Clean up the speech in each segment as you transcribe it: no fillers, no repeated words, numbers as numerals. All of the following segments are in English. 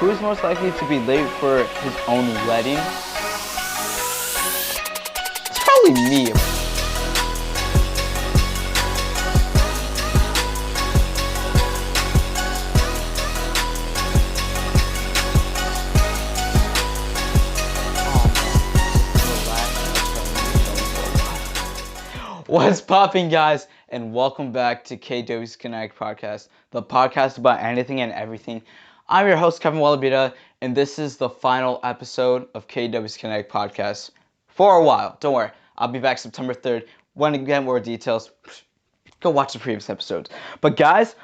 Who's most likely to be late for his own wedding? It's probably me. What's popping, guys? And welcome back to KKP's Kinetic podcast, the podcast about anything and everything. I'm your host, Kevin Walubita, and this is the final episode of KKP's Kinetic podcast for a while. Don't worry, I'll be back September 3rd. Want to get more details? Go watch the previous episodes. But guys,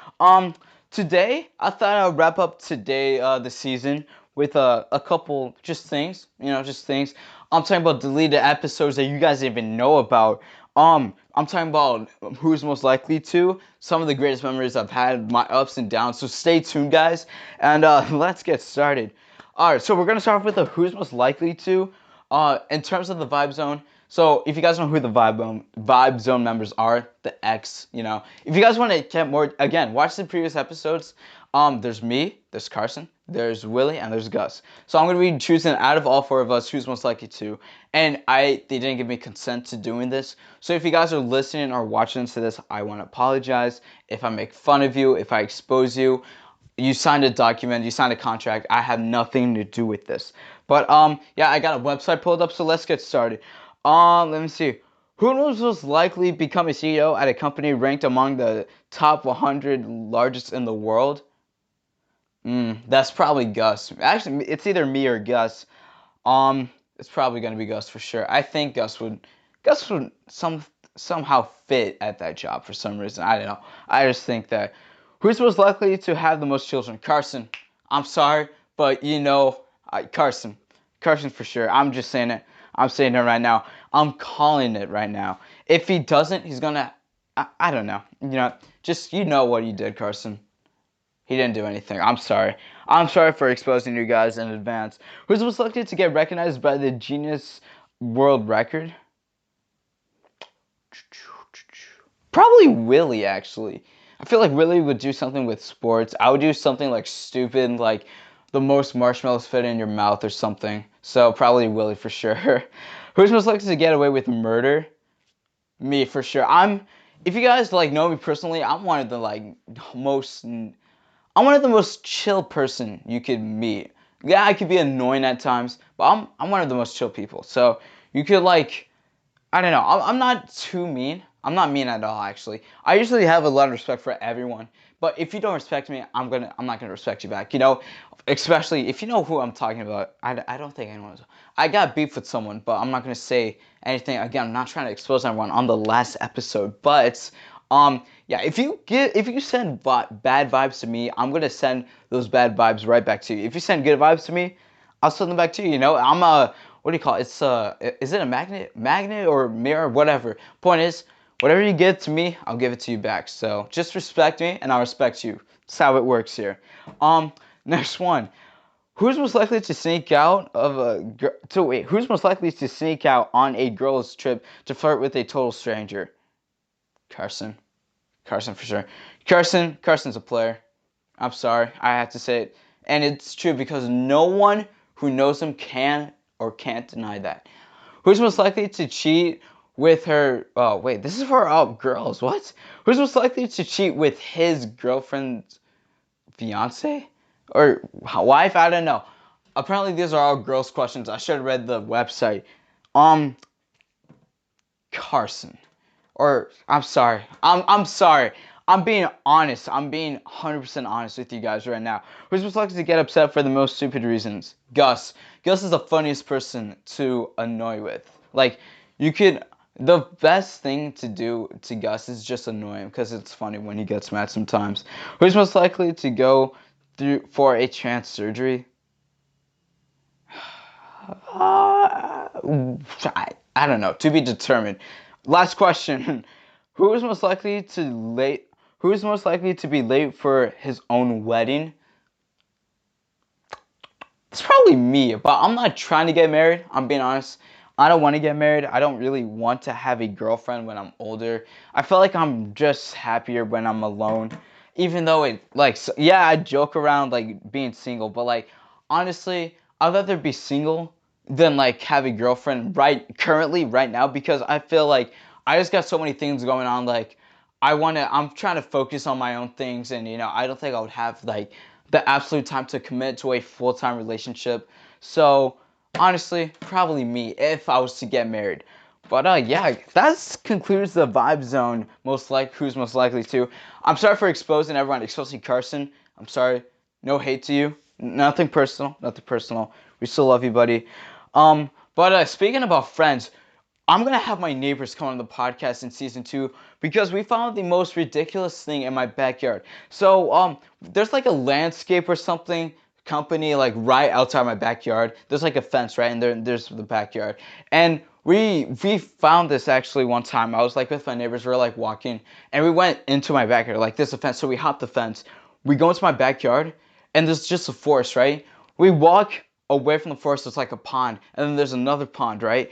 today I thought I'd wrap up today the season with a couple just things, just things. I'm talking about deleted episodes that you guys didn't even know about. I'm talking about who's most likely to, some of the greatest memories I've had, my ups and downs. So stay tuned, guys, and let's get started. All right, so we're gonna start with the who's most likely to. In terms of the vibe zone. So if you guys know who the vibe zone members are, the X, if you guys want to get more, again, watch the previous episodes. There's me, there's Carson, there's Willie, and there's Gus. So I'm gonna be choosing out of all four of us who's most likely to. And they didn't give me consent to doing this. So if you guys are listening or watching to this, I want to apologize if I make fun of you, if I expose you. You signed a document, you signed a contract. I have nothing to do with this. But yeah, I got a website pulled up, so let's get started. Let me see. Who knows most likely become a CEO at a company ranked among the top 100 largest in the world? That's probably Gus. Actually, it's either me or Gus. It's probably gonna be Gus for sure. I think Gus would somehow fit at that job for some reason. I don't know. I just think that. Who's most likely to have the most children? Carson. I'm sorry, but Carson. Carson for sure. I'm just saying it. I'm saying it right now. I'm calling it right now. If he doesn't, he's gonna. I don't know. Just what he did, Carson. He didn't do anything. I'm sorry. I'm sorry for exposing you guys in advance. Who's most likely to get recognized by the Guinness World Record? Probably Willie, actually. I feel like Willie would do something with sports. I would do something like stupid, like the most marshmallows fit in your mouth or something. So probably Willie for sure. Who's most likely to get away with murder? Me for sure. If you guys know me personally, I'm one of the most chill person you could meet. Yeah, I could be annoying at times, but I'm one of the most chill people. So you could I don't know. I'm not too mean. I'm not mean at all, actually. I usually have a lot of respect for everyone. But if you don't respect me, I'm not gonna respect you back. Especially if you know who I'm talking about. I don't think anyone. I got beef with someone, but I'm not gonna say anything. Again, I'm not trying to expose everyone on the last episode. But yeah, if you send bad vibes to me, I'm gonna send those bad vibes right back to you. If you send good vibes to me, I'll send them back to you. I'm a, what do you call it? Is it a magnet or mirror, whatever. Point is, whatever you give to me, I'll give it to you back. So just respect me, and I'll respect you. That's how it works here. Next one. Who's most likely to sneak out Who's most likely to sneak out on a girl's trip to flirt with a total stranger? Carson. Carson for sure. Carson's a player. I'm sorry, I have to say it, and it's true because no one who knows him can or can't deny that. Who's most likely to cheat with her? Oh wait, this is for all girls. What? Who's most likely to cheat with his girlfriend's fiance or wife? I don't know. Apparently, these are all girls' questions. I should have read the website. Carson. Or I'm sorry. I'm sorry. I'm being honest. I'm being 100% honest with you guys right now. Who's most likely to get upset for the most stupid reasons? Gus. Gus is the funniest person to annoy with. The best thing to do to Gus is just annoy him because it's funny when he gets mad sometimes. Who's most likely to go through for a trans surgery? I don't know. To be determined. Last question. Who is most likely to be late for his own wedding? It's probably me, but I'm not trying to get married. I'm being honest. I don't want to get married. I don't really want to have a girlfriend when I'm older. I feel like I'm just happier when I'm alone. Even though I joke around being single, but honestly, I'd rather be single than like have a girlfriend right now, because I feel like I just got so many things going on. Like I'm trying to focus on my own things, and I don't think I would have like the absolute time to commit to a full-time relationship. So honestly, probably me if I was to get married. But yeah, that concludes the vibe zone. Who's most likely to. I'm sorry for exposing everyone, especially Carson. I'm sorry. No hate to you. Nothing personal. Nothing personal. We still love you, buddy. But speaking about friends, I'm gonna have my neighbors come on the podcast in season 2 because we found the most ridiculous thing in my backyard. So there's like a landscape or something company like right outside my backyard. There's like a fence, right, and there's the backyard. And we found this actually one time. I was like with my neighbors. We were like walking, and we went into my backyard. Like there's a fence, so we hopped the fence. We go into my backyard, and there's just a forest, right? We walk away from the forest. There's like a pond, and then there's another pond, right?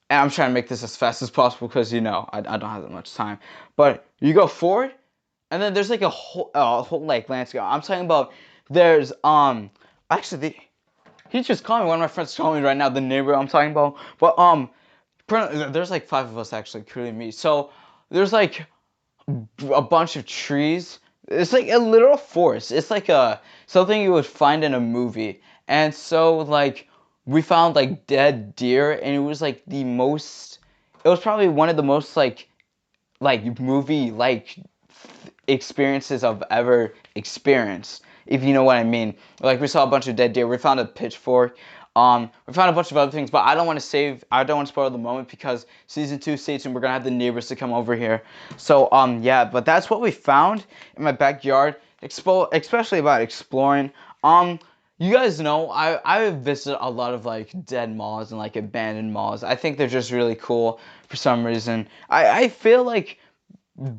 And I'm trying to make this as fast as possible because I don't have that much time. But you go forward, and then there's like a whole like landscape. I'm talking about there's actually he's just calling me. One of my friends calling me right now. The neighbor I'm talking about. But there's like 5 of us actually, including me. So there's like a bunch of trees. It's like a literal forest. It's like something you would find in a movie. And so like we found like dead deer, and it was like the most. It was probably one of the most like movie like experiences I've ever experienced, if you know what I mean. Like we saw a bunch of dead deer. We found a pitchfork. We found a bunch of other things, but I don't want to spoil the moment because season 2, stay tuned. We're gonna have the neighbors to come over here. So yeah, but that's what we found in my backyard. Especially about exploring. You guys know I visit a lot of like dead malls and like abandoned malls. I think they're just really cool for some reason. I feel like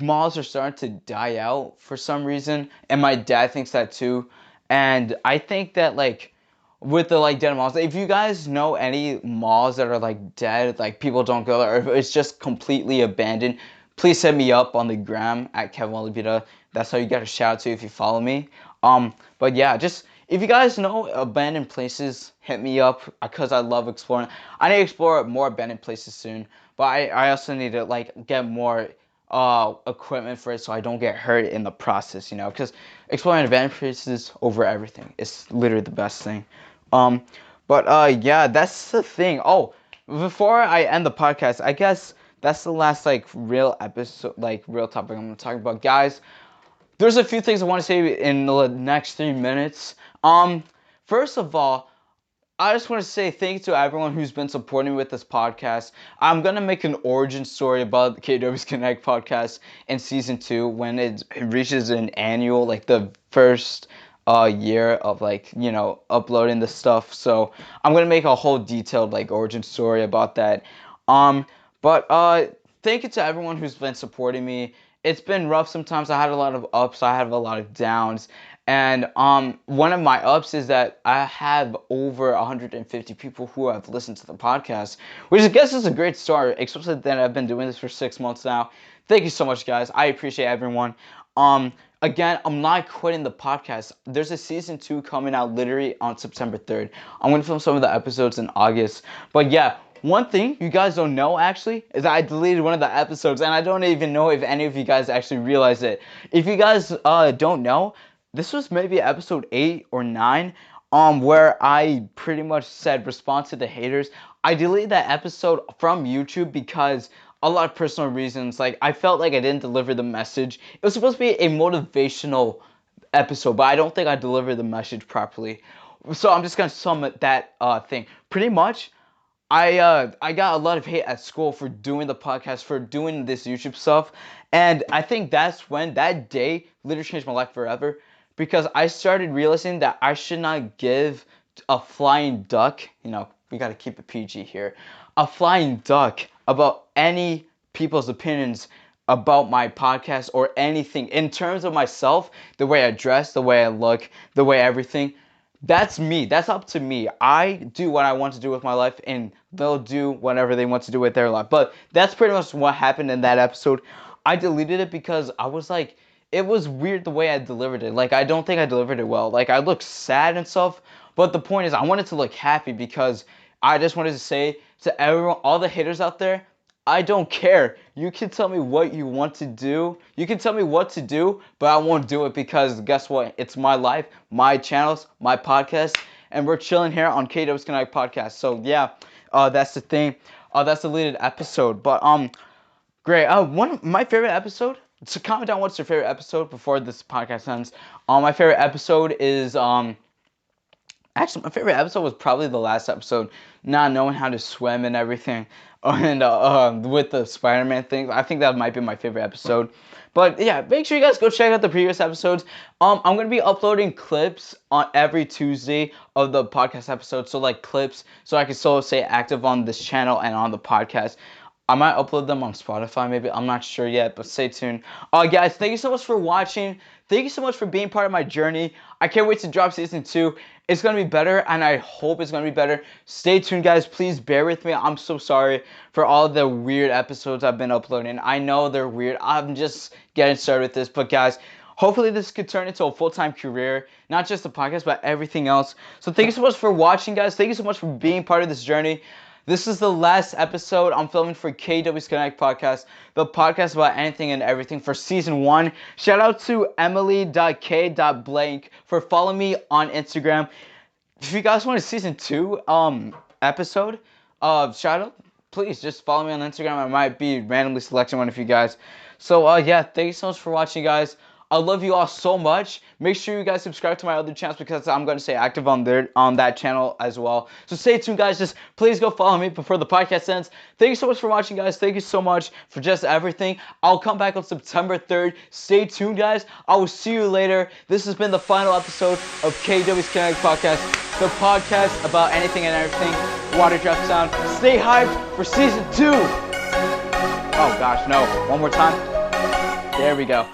malls are starting to die out for some reason, and my dad thinks that too. And I think that like with the like dead malls, if you guys know any malls that are like dead, like people don't go there, or if it's just completely abandoned, please hit me up on the gram at Kevin Walubita. That's how you get a shout out to if you follow me. But yeah, just if you guys know abandoned places, hit me up because I love exploring. I need to explore more abandoned places soon, but I also need to like get more equipment for it so I don't get hurt in the process, because exploring abandoned places over everything is literally the best thing. Um, but yeah, that's the thing. Oh, before I end the podcast, I guess that's the last like real episode, like real topic I'm gonna talk about, guys. There's a few things I want to say in the next 3 minutes. First of all, I just want to say thank you to everyone who's been supporting me with this podcast. I'm going to make an origin story about the KW's Connect podcast in season 2 when it reaches an annual, like the first year of like, uploading the stuff. So I'm going to make a whole detailed like origin story about that. But thank you to everyone who's been supporting me. It's been rough sometimes. I had a lot of ups, I had a lot of downs. And one of my ups is that I have over 150 people who have listened to the podcast, which I guess is a great start, especially that I've been doing this for 6 months now. Thank you so much, guys. I appreciate everyone. Again, I'm not quitting the podcast. There's a season 2 coming out literally on September 3rd. I'm going to film some of the episodes in August. But yeah, one thing you guys don't know actually is that I deleted one of the episodes, and I don't even know if any of you guys actually realize it. If you guys don't know, this was maybe episode 8 or 9, where I pretty much said response to the haters. I deleted that episode from YouTube because a lot of personal reasons. Like I felt like I didn't deliver the message. It was supposed to be a motivational episode, but I don't think I delivered the message properly. So I'm just gonna sum it that thing. Pretty much, I got a lot of hate at school for doing the podcast, for doing this YouTube stuff, and I think that's when that day literally changed my life forever, because I started realizing that I should not give a flying duck, we gotta keep it PG here, a flying duck about any people's opinions about my podcast or anything in terms of myself, the way I dress, the way I look, the way everything. That's me. That's up to me. I do what I want to do with my life, and they'll do whatever they want to do with their life. But that's pretty much what happened in that episode. I deleted it because I was like, it was weird the way I delivered it. Like, I don't think I delivered it well. Like, I looked sad and stuff, But the point is, I wanted to look happy because I just wanted to say to everyone, all the haters out there, I don't care. You can tell me what you want to do. You can tell me what to do, but I won't do it because guess what? It's my life, my channels, my podcast, and we're chilling here on KW's Kinetic podcast. So yeah, that's the thing. That's the deleted episode. But great. One of my favorite episode. So comment down what's your favorite episode before this podcast ends. My favorite episode is actually, my favorite episode was probably the last episode, not knowing how to swim and everything, and with the Spider-Man thing. I think that might be my favorite episode. But yeah, make sure you guys go check out the previous episodes. I'm gonna be uploading clips on every Tuesday of the podcast episode, so like clips, so I can still stay active on this channel and on the podcast. I might upload them on Spotify, maybe. I'm not sure yet, but stay tuned. Guys, thank you so much for watching. Thank you so much for being part of my journey. I can't wait to drop season 2. It's going to be better, and I hope it's going to be better. Stay tuned, guys. Please bear with me. I'm so sorry for all the weird episodes I've been uploading. I know they're weird. I'm just getting started with this. But, guys, hopefully this could turn into a full-time career. Not just the podcast, but everything else. So thank you so much for watching, guys. Thank you so much for being part of this journey. This is the last episode I'm filming for KW's Kinetic Podcast, the podcast about anything and everything for season 1. Shout out to Emily.K.Blank for following me on Instagram. If you guys want a season 2 episode, shout out, please just follow me on Instagram. I might be randomly selecting one of you guys. So yeah, thank you so much for watching, guys. I love you all so much. Make sure you guys subscribe to my other channels because I'm going to stay active on that channel as well. So stay tuned, guys. Just please go follow me before the podcast ends. Thank you so much for watching, guys. Thank you so much for just everything. I'll come back on September 3rd. Stay tuned, guys. I will see you later. This has been the final episode of KW's Kinetic Podcast, the podcast about anything and everything. Water drop sound. Stay hyped for season 2. Oh gosh, no. One more time. There we go.